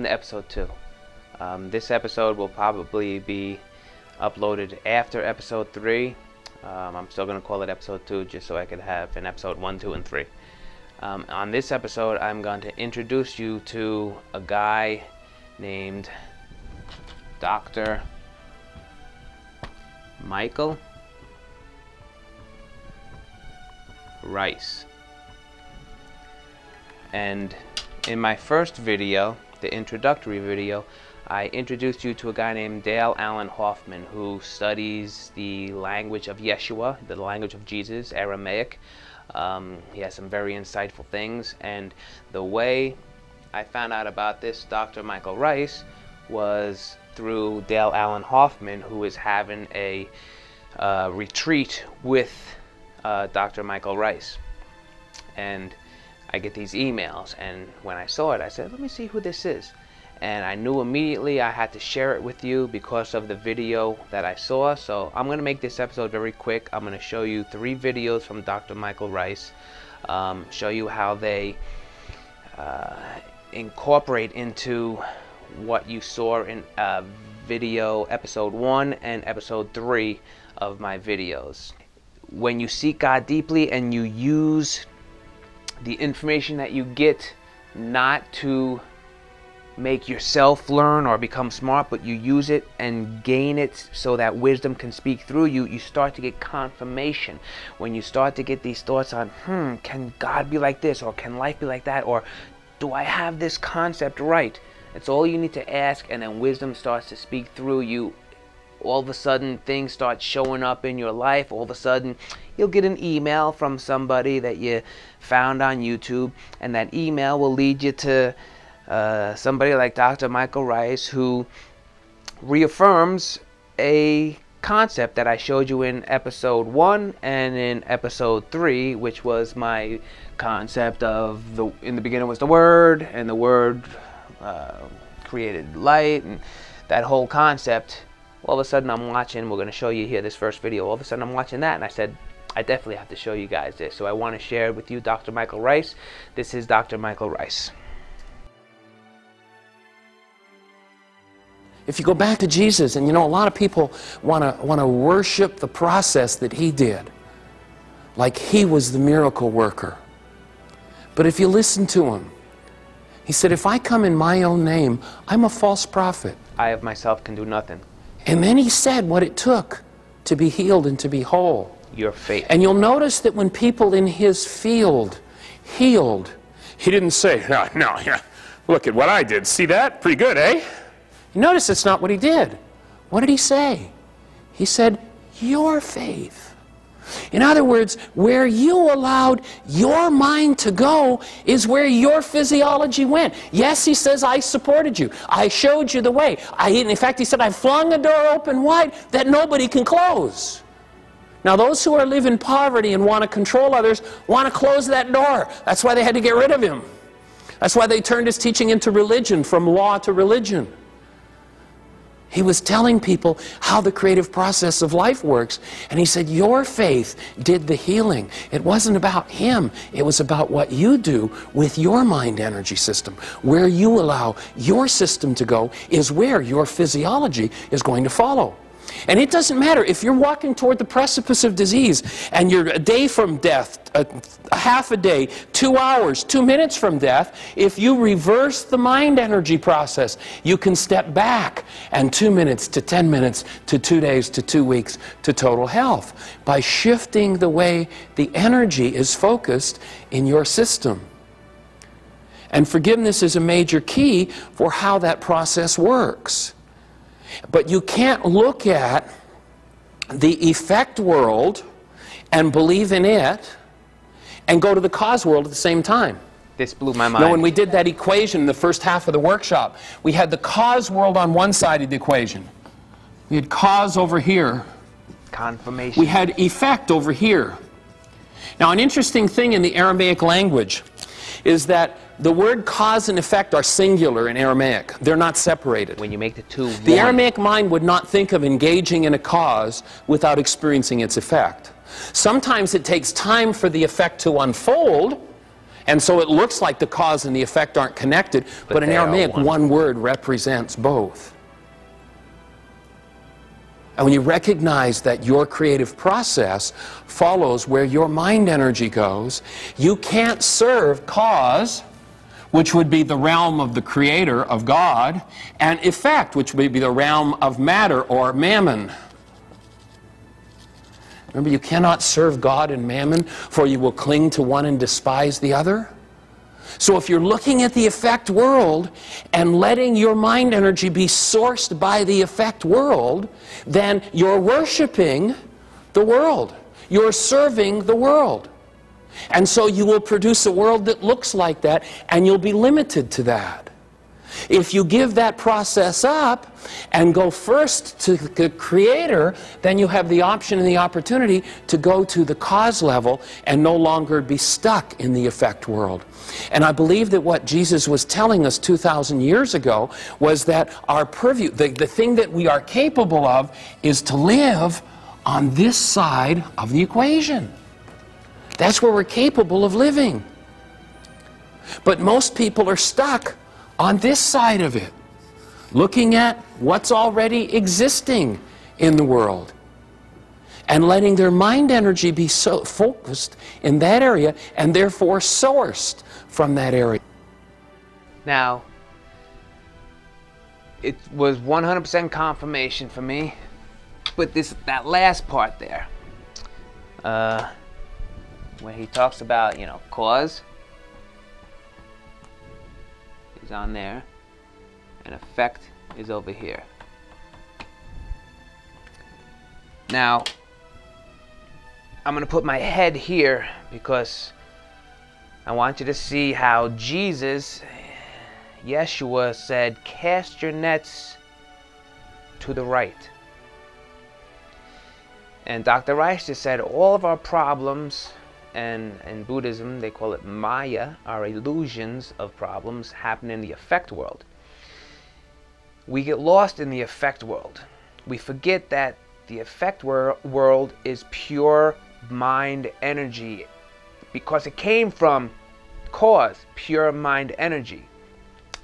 welcome to episode 2. This episode will probably be uploaded after episode 3. I'm still going to call it episode 2 just so I could have an episode 1, 2, and 3. On this episode, I'm going to introduce you to a guy named Dr. Michael Ryce. And in my first video, the introductory video, I introduced you to a guy named Dale Allen Hoffman who studies the language of Yeshua, the language of Jesus, Aramaic. He has some very insightful things, and the way I found out about this Dr. Michael Ryce was through Dale Allen Hoffman, who is having a retreat with Dr. Michael Ryce. And I get these emails, and when I saw it, I said, let me see who this is. And I knew immediately I had to share it with you because of the video that I saw. So I'm going to make this episode very quick. I'm going to show you 3 videos from Dr. Michael Ryce, show you how they incorporate into what you saw in video episode 1 and episode 3 of my videos. When you seek God deeply and you use the information that you get not to make yourself learn or become smart, but you use it and gain it so that wisdom can speak through you, you start to get confirmation. When you start to get these thoughts on, can God be like this, or can life be like that, or do I have this concept right? It's all you need to ask, and then wisdom starts to speak through you. All of a sudden things start showing up in your life. All of a sudden you'll get an email from somebody that you found on YouTube, and that email will lead you to somebody like Dr. Michael Ryce, who reaffirms a concept that I showed you in episode 1 and in episode 3, which was my concept of in the beginning was the Word, and the Word created light, and that whole concept. All of a sudden I'm watching, we're going to show you here this first video, all of a sudden I'm watching that, and I said, I definitely have to show you guys this. So I want to share with you Dr. Michael Ryce. This is Dr. Michael Ryce. If you go back to Jesus, and you know, a lot of people want to worship the process that he did, like he was the miracle worker. But if you listen to him, he said, if I come in my own name, I'm a false prophet. I of myself can do nothing. And then he said what it took to be healed and to be whole. Your faith. And you'll notice that when people in his field healed, he didn't say, no, look at what I did. See that? Pretty good, eh? You notice that's not what he did. What did he say? He said, your faith. In other words, where you allowed your mind to go is where your physiology went. Yes, he says, I supported you. I showed you the way. In fact, he said, I flung a door open wide that nobody can close. Now, those who live in poverty and want to control others want to close that door. That's why they had to get rid of him. That's why they turned his teaching into religion, from law to religion. He was telling people how the creative process of life works. And he said, your faith did the healing. It wasn't about him. It was about what you do with your mind energy system. Where you allow your system to go is where your physiology is going to follow. And it doesn't matter if you're walking toward the precipice of disease and you're a day from death, a half a day, 2 hours, 2 minutes from death. If you reverse the mind energy process, you can step back, and 2 minutes to 10 minutes to 2 days to 2 weeks to total health by shifting the way the energy is focused in your system. And forgiveness is a major key for how that process works. But you can't look at the effect world and believe in it and go to the cause world at the same time. This blew my mind. Now, when we did that equation in the first half of the workshop, we had the cause world on one side of the equation. We had cause over here. Confirmation. We had effect over here. Now, an interesting thing in the Aramaic language is that the word cause and effect are singular in Aramaic. They're not separated. When you make the two one. The Aramaic mind would not think of engaging in a cause without experiencing its effect. Sometimes it takes time for the effect to unfold, And so it looks like the cause and the effect aren't connected, but in Aramaic, one word represents both. And when you recognize that your creative process follows where your mind energy goes, you can't serve cause, which would be the realm of the creator, of God, and effect, which would be the realm of matter or mammon. Remember, you cannot serve God and mammon, for you will cling to one and despise the other. So if you're looking at the effect world and letting your mind energy be sourced by the effect world, then you're worshiping the world. You're serving the world. And so you will produce a world that looks like that, and you'll be limited to that. If you give that process up and go first to the creator, then you have the option and the opportunity to go to the cause level and no longer be stuck in the effect world. And I believe that what Jesus was telling us 2,000 years ago was that our purview, the thing that we are capable of, is to live on this side of the equation. That's where we're capable of living. But most people are stuck on this side of it, looking at what's already existing in the world and letting their mind energy be so focused in that area and therefore sourced from that area. Now, it was 100% confirmation for me, but that last part there, when he talks about, you know, cause is on there, and effect is over here. Now, I'm going to put my head here because I want you to see how Jesus, Yeshua, said, cast your nets to the right. And Dr. Ryce just said all of our problems, and in Buddhism they call it Maya, are illusions of problems happen in the effect world. We get lost in the effect world. We forget that the effect world is pure mind energy, because it came from cause, pure mind energy.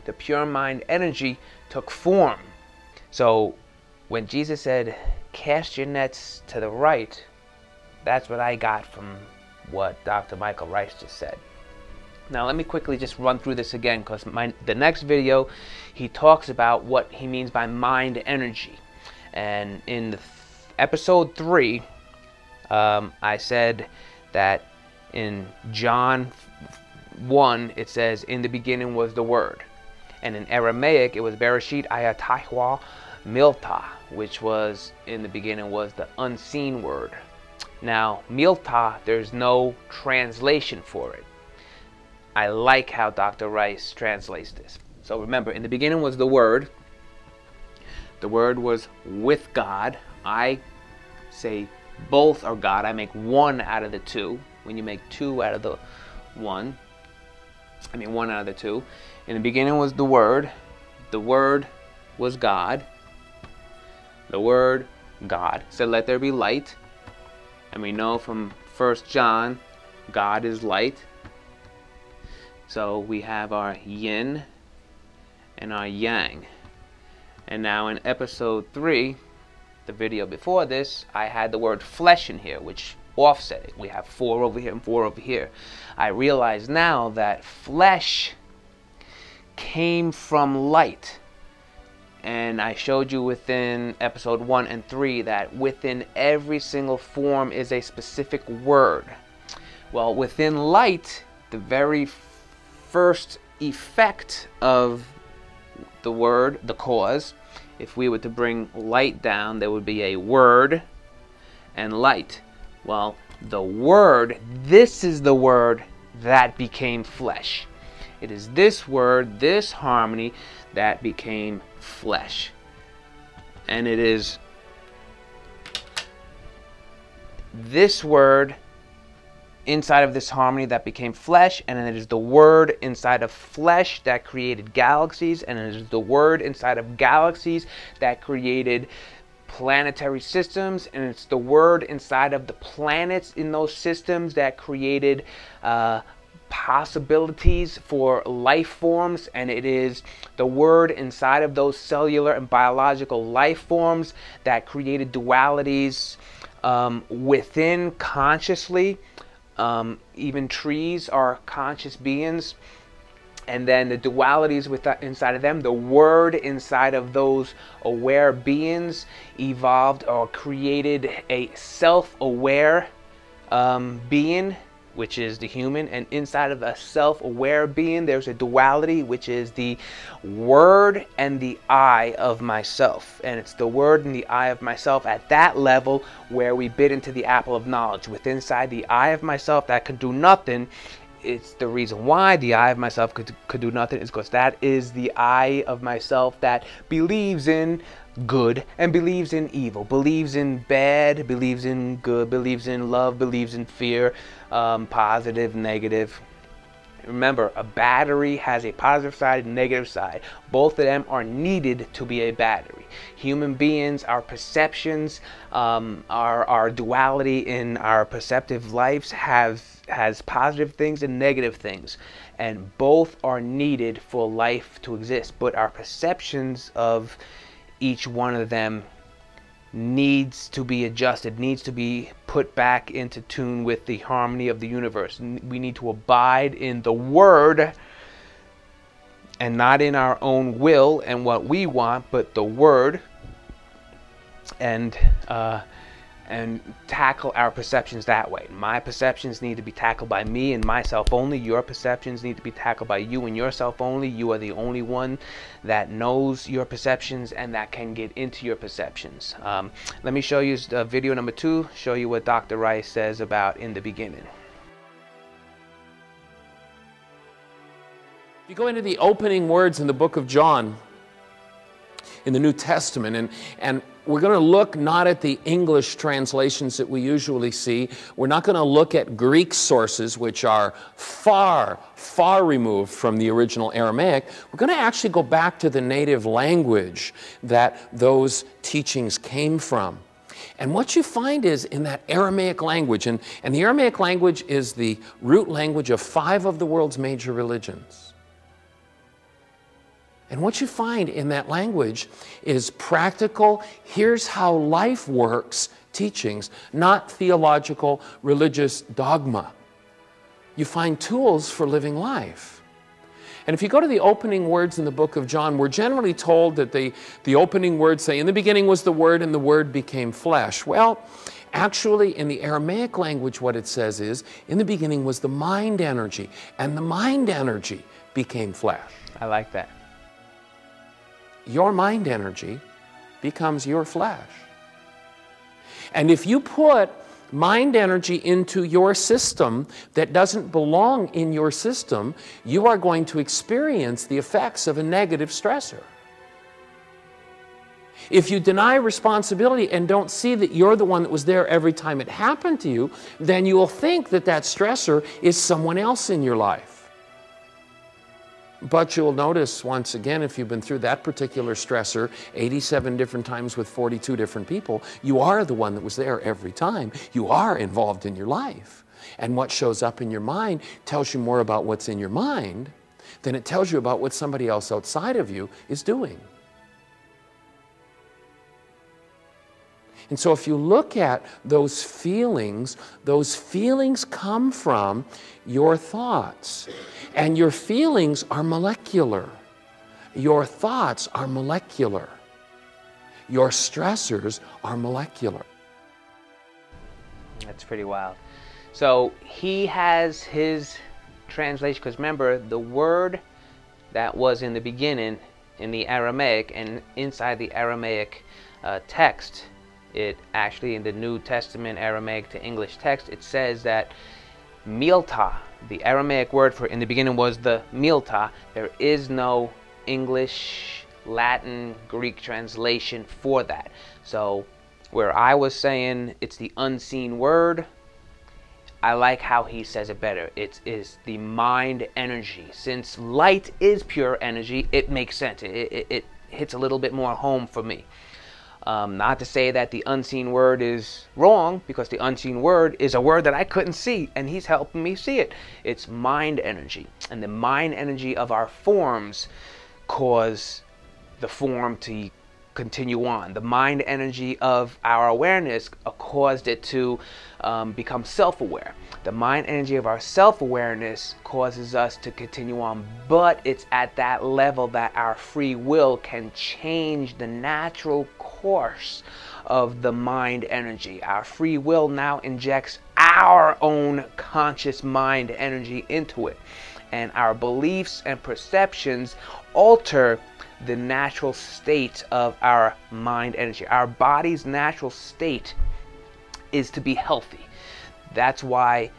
The pure mind energy took form. So when Jesus said, cast your nets to the right, that's what I got from what Dr. Michael Ryce just said. Now let me quickly just run through this again, because the next video he talks about what he means by mind energy. And in episode 3, I said that in John 1 it says, in the beginning was the Word. And in Aramaic it was Bereshit Ayatahwa Milta, which was, in the beginning was the unseen word. Now, Milta, there's no translation for it. I like how Dr. Ryce translates this. So remember, in the beginning was the Word. The Word was with God. I say both are God. I make one out of the two. When you make two out of the one, I mean one out of the two. In the beginning was the Word. The Word was God. The Word, God, said, let there be light. And we know from 1 John, God is light. So we have our yin and our yang. And now in episode 3, the video before this, I had the word flesh in here, which offset it. We have 4 over here and 4 over here. I realize now that flesh came from light. And I showed you within episode 1 and 3 that within every single form is a specific word. Well, within light, the very first effect of the word, the cause, if we were to bring light down, there would be a word and light. Well, the word, this is the word that became flesh. It is this word, this harmony, that became flesh. And it is this word inside of this harmony that became flesh, and it is the word inside of flesh that created galaxies, and it is the word inside of galaxies that created planetary systems, and it's the word inside of the planets in those systems that created possibilities for life forms, and it is the word inside of those cellular and biological life forms that created dualities within consciously. Even trees are conscious beings, and then the dualities inside of them, the word inside of those aware beings evolved or created a self-aware being, which is the human. And inside of a self-aware being, there's a duality, which is the word and the I of myself. And it's the word and the I of myself at that level where we bit into the apple of knowledge. With inside the I of myself that could do nothing, it's the reason why the I of myself could do nothing is because that is the I of myself that believes in good and believes in evil, believes in bad, believes in good, believes in love, believes in fear, positive, negative. Remember, a battery has a positive side and negative side. Both of them are needed to be a battery. Human beings, our perceptions, our duality in our perceptive lives has positive things and negative things, and both are needed for life to exist. But our perceptions of each one of them needs to be adjusted, needs to be put back into tune with the harmony of the universe. We need to abide in the word and not in our own will and what we want, but the word, and tackle our perceptions that way. My perceptions need to be tackled by me and myself only. Your perceptions need to be tackled by you and yourself only. You are the only one that knows your perceptions and that can get into your perceptions. Let me show you video number 2, show you what Dr. Ryce says about in the beginning. You go into the opening words in the book of John in the New Testament, and we're going to look not at the English translations that we usually see. We're not going to look at Greek sources, which are far, far removed from the original Aramaic. We're going to actually go back to the native language that those teachings came from. And what you find is in that Aramaic language, and the Aramaic language is the root language of 5 of the world's major religions. And what you find in that language is practical, here's how life works teachings, not theological, religious dogma. You find tools for living life. And if you go to the opening words in the book of John, we're generally told that the opening words say, in the beginning was the Word, and the Word became flesh. Well, actually, in the Aramaic language, what it says is, in the beginning was the mind energy, and the mind energy became flesh. I like that. Your mind energy becomes your flesh. And if you put mind energy into your system that doesn't belong in your system, you are going to experience the effects of a negative stressor. If you deny responsibility and don't see that you're the one that was there every time it happened to you, then you will think that that stressor is someone else in your life. But you'll notice, once again, if you've been through that particular stressor 87 different times with 42 different people, you are the one that was there every time. You are involved in your life. And what shows up in your mind tells you more about what's in your mind than it tells you about what somebody else outside of you is doing. And so if you look at those feelings come from your thoughts. And your feelings are molecular. Your thoughts are molecular. Your stressors are molecular. That's pretty wild. So he has his translation, because remember, the word that was in the beginning in the Aramaic, and inside the Aramaic text, it actually, in the New Testament Aramaic to English text, it says that milta, the Aramaic word for in the beginning, was the milta. There is no English, Latin, Greek translation for that. So where I was saying it's the unseen word, I like how he says it better. It is the mind energy. Since light is pure energy, it makes sense. It hits a little bit more home for me. Not to say that the unseen word is wrong, because the unseen word is a word that I couldn't see, and he's helping me see it. It's mind energy. And the mind energy of our forms cause the form to continue on. The mind energy of our awareness caused it to become self-aware. The mind energy of our self-awareness causes us to continue on, but it's at that level that our free will can change the natural course of the mind energy. Our free will now injects our own conscious mind energy into it, and our beliefs and perceptions alter the natural state of our mind energy. Our body's natural state is to be healthy. That's why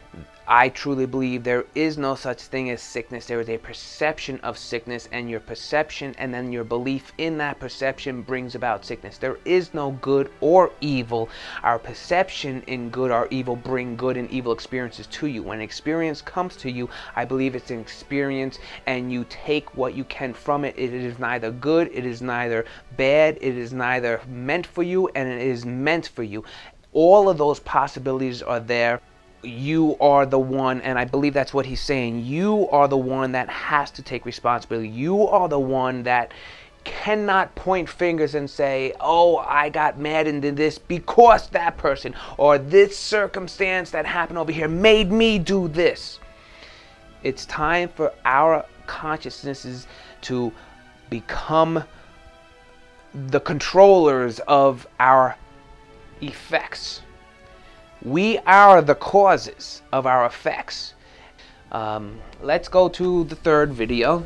I truly believe there is no such thing as sickness. There is a perception of sickness, and your perception and then your belief in that perception brings about sickness. There is no good or evil. Our perception in good or evil bring good and evil experiences to you. When an experience comes to you, I believe it's an experience, and you take what you can from it. It is neither good, it is neither bad, it is neither meant for you, and it is meant for you. All of those possibilities are there. You are the one, and I believe that's what he's saying. You are the one that has to take responsibility. You are the one that cannot point fingers and say, oh, I got mad and did this because that person, or this circumstance that happened over here made me do this. It's time for our consciousnesses to become the controllers of our effects. We are the causes of our effects. Let's go to the third video,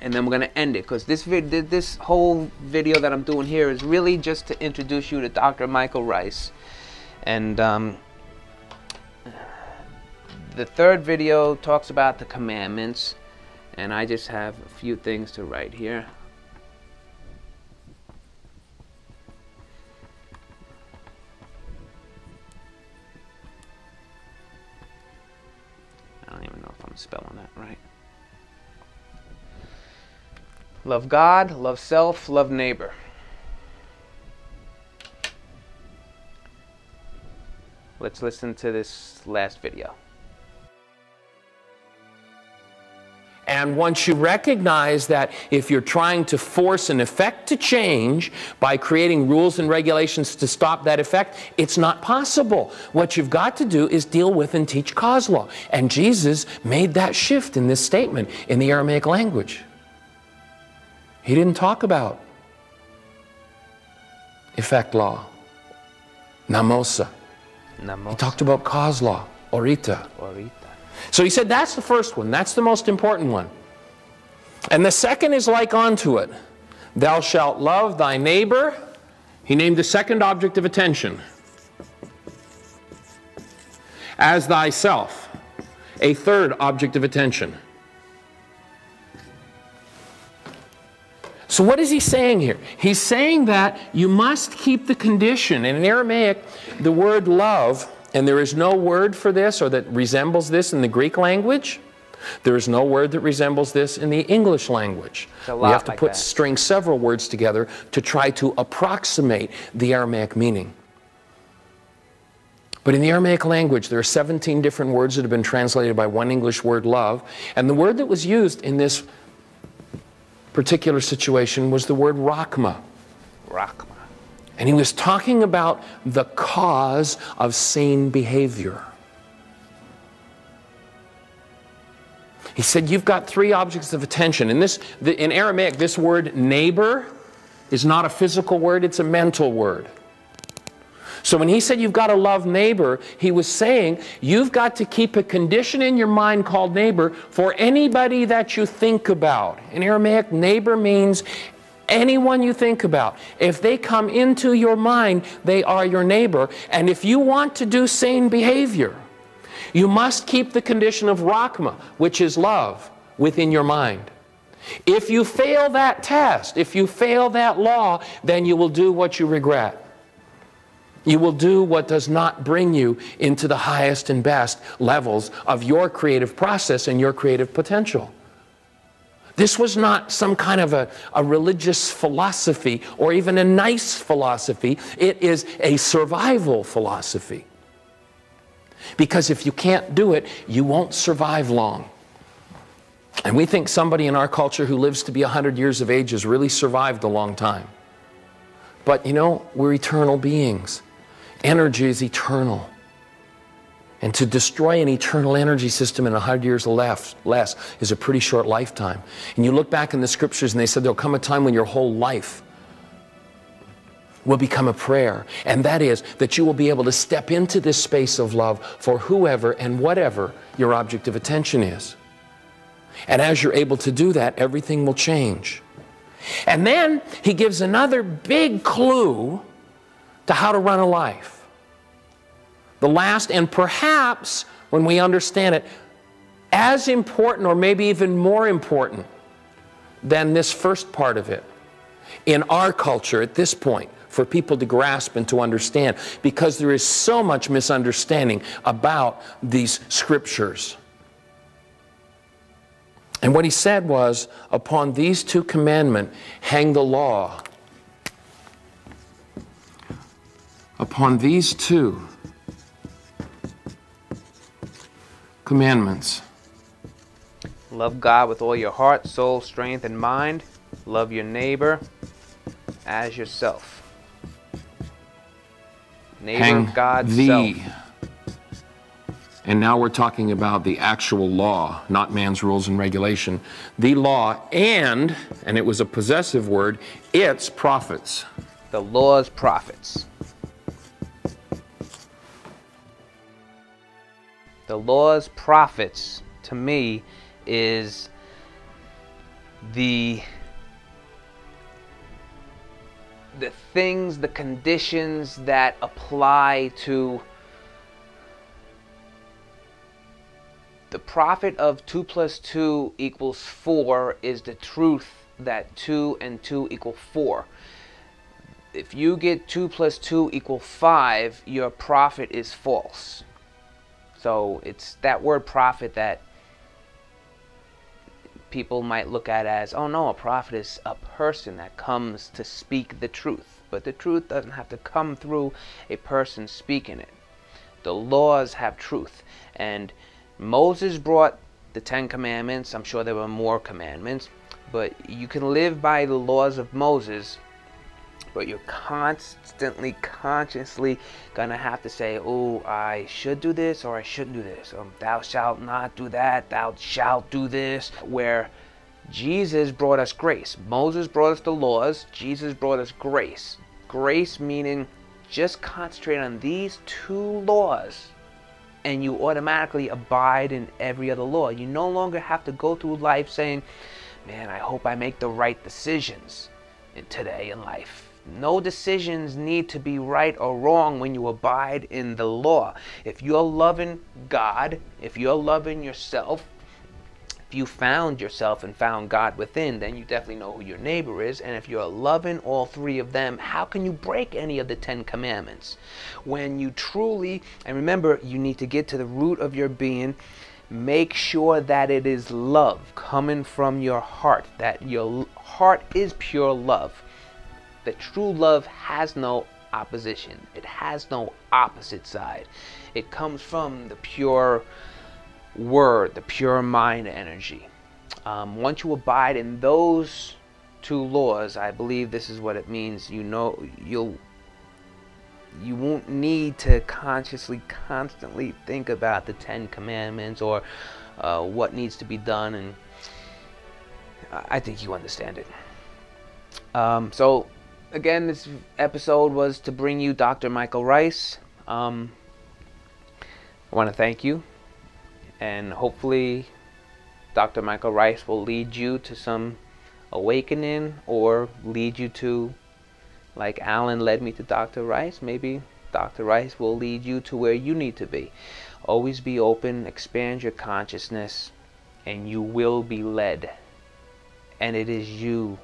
and then we're going to end it, because this whole video that I'm doing here is really just to introduce you to Dr. Michael Ryce. And the third video talks about the commandments, and I just have a few things to write here. I don't even know if I'm spelling that right. Love God, love self, love neighbor. Let's listen to this last video. And once you recognize that if you're trying to force an effect to change by creating rules and regulations to stop that effect, it's not possible. What you've got to do is deal with and teach cause law. And Jesus made that shift in this statement in the Aramaic language. He didn't talk about effect law, namosa. He talked about cause law, orita. So he said that's the first one. That's the most important one. And the second is like unto it. Thou shalt love thy neighbor. He named the second object of attention. As thyself. A third object of attention. So what is he saying here? He's saying that you must keep the condition. And in Aramaic, the word love, and there is no word for this or that resembles this in the Greek language. There is no word that resembles this in the English language. We have to string several words together to try to approximate the Aramaic meaning. But in the Aramaic language, there are 17 different words that have been translated by one English word, love. And the word that was used in this particular situation was the word rakma. Rakma. And he was talking about the cause of sane behavior. He said, you've got three objects of attention. In Aramaic, this word neighbor is not a physical word, it's a mental word. So when he said you've got to love neighbor, he was saying you've got to keep a condition in your mind called neighbor for anybody that you think about. In Aramaic, neighbor means anyone you think about. If they come into your mind, they are your neighbor. And if you want to do sane behavior, you must keep the condition of rakma, which is love, within your mind. If you fail that test, if you fail that law, then you will do what you regret. You will do what does not bring you into the highest and best levels of your creative process and your creative potential. This was not some kind of a religious philosophy or even a nice philosophy. It is a survival philosophy. Because if you can't do it, you won't survive long. And we think somebody in our culture who lives to be 100 years of age has really survived a long time. But you know, we're eternal beings. Energy is eternal. And to destroy an eternal energy system in 100 years or less is a pretty short lifetime. And you look back in the scriptures and they said there'll come a time when your whole life will become a prayer. And that is that you will be able to step into this space of love for whoever and whatever your object of attention is. And as you're able to do that, everything will change. And then he gives another big clue to how to run a life. The last, and perhaps, when we understand it, as important or maybe even more important than this first part of it in our culture at this point, for people to grasp and to understand, because there is so much misunderstanding about these scriptures. And what he said was, upon these two commandments hang the law. Upon these two commandments. Love God with all your heart, soul, strength, and mind. Love your neighbor as yourself. Neighbor, God's self. And now we're talking about the actual law, not man's rules and regulation. The law and it was a possessive word, its prophets. The law's prophets. The law's prophets, to me, is the things, the conditions that apply to the prophet of 2 + 2 = 4 is the truth that 2 and 2 = 4. If you get 2 + 2 = 5, your prophet is false. So it's that word prophet that people might look at as, oh no, a prophet is a person that comes to speak the truth. But the truth doesn't have to come through a person speaking it. The laws have truth. And Moses brought the 10 commandments. I'm sure there were more commandments. But you can live by the laws of Moses, but you're constantly, consciously going to have to say, oh, I should do this or I shouldn't do this. Thou shalt not do that. Thou shalt do this. Where Jesus brought us grace. Moses brought us the laws. Jesus brought us grace. Grace meaning just concentrate on these 2 laws and you automatically abide in every other law. You no longer have to go through life saying, man, I hope I make the right decisions today in life. No decisions need to be right or wrong when you abide in the law. If you're loving God, if you're loving yourself, if you found yourself and found God within, then you definitely know who your neighbor is. And if you're loving all 3 of them, how can you break any of the 10 commandments? When you truly, and remember, you need to get to the root of your being. Make sure that it is love coming from your heart, that your heart is pure love. The true love has no opposition. It has no opposite side. It comes from the pure word, the pure mind energy. Once you abide in those 2 laws, I believe this is what it means. You know, you won't need to consciously, constantly think about the 10 commandments or what needs to be done. And I think you understand it. So again, this episode was to bring you Dr. Michael Ryce. I want to thank you, and hopefully Dr. Michael Ryce will lead you to some awakening, or lead you to, like Alan led me to Dr. Ryce, maybe Dr. Ryce will lead you to where you need to be. Always be open, expand your consciousness, and you will be led. And it is you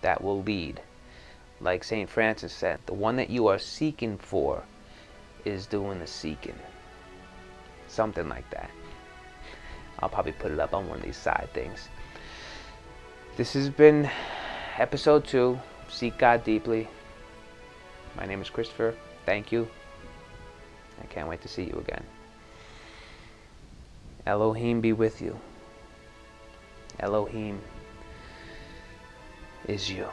that will lead. Like St. Francis said, the one that you are seeking for is doing the seeking. Something like that. I'll probably put it up on one of these side things. This has been episode 2, Seek God Deeply. My name is Christopher. Thank you. I can't wait to see you again. Elohim be with you. Elohim is you.